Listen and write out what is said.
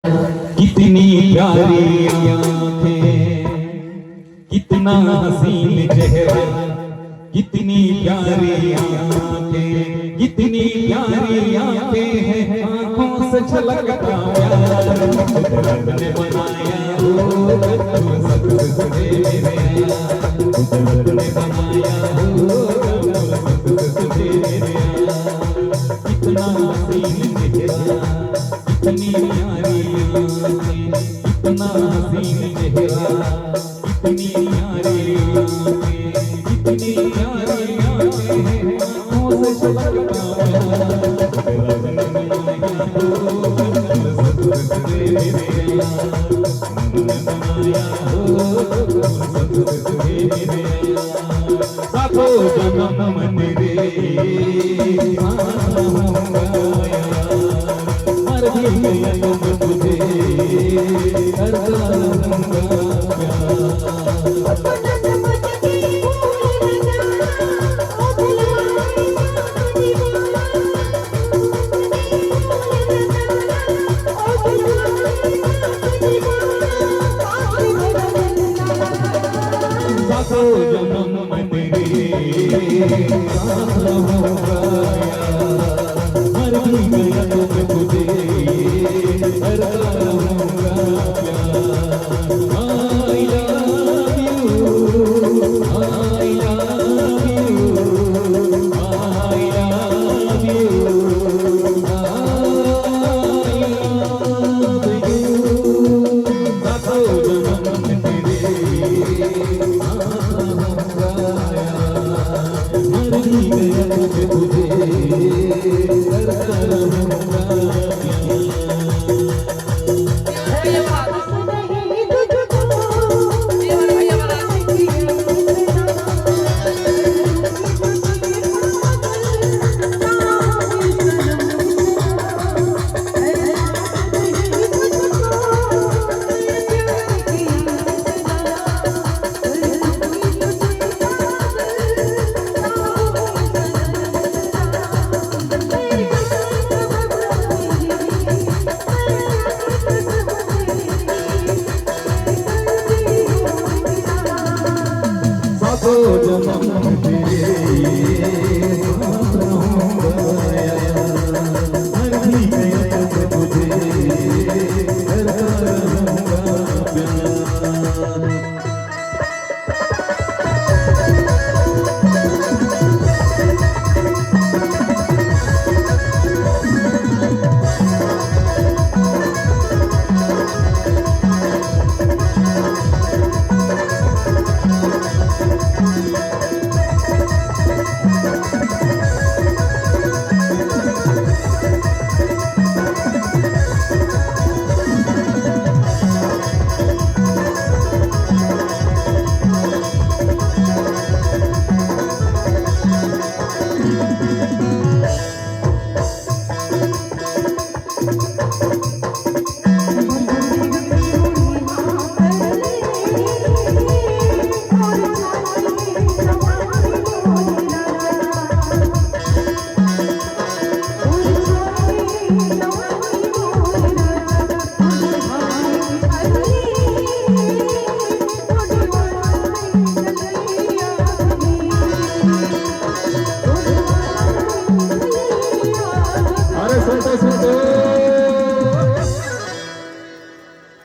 कितनी प्यारी आंखें, कितना हसीन चेहरा, कितनी प्यारी आंखें, कितनी प्यारी आंखें हैं, आंखों से झलकता प्यार कुदरत ने बनाया हो, सतगुरु मेरे यार, कुदरत ने बनाया हो, सतगुरु मेरे यार। कितना हसीन चेहरा, कितनी प्यारी आंखें, कितना हसीन चेहरा, कितनी प्यारी आंखें, कितनी प्यारी आंखें हैं, आंखों से झलकता प्यार कुदरत ने बनाया हो, सतगुरु मेरे यार, ने बनाया हो, सतगुरु मेरे यार। साथों जन्म मेरे मर भी गया तो तुझे करता रहूंगा प्यार। साथों जन्म में तेरे साथ रहूंगा यार, मर भी गया तो मैं तुझे करता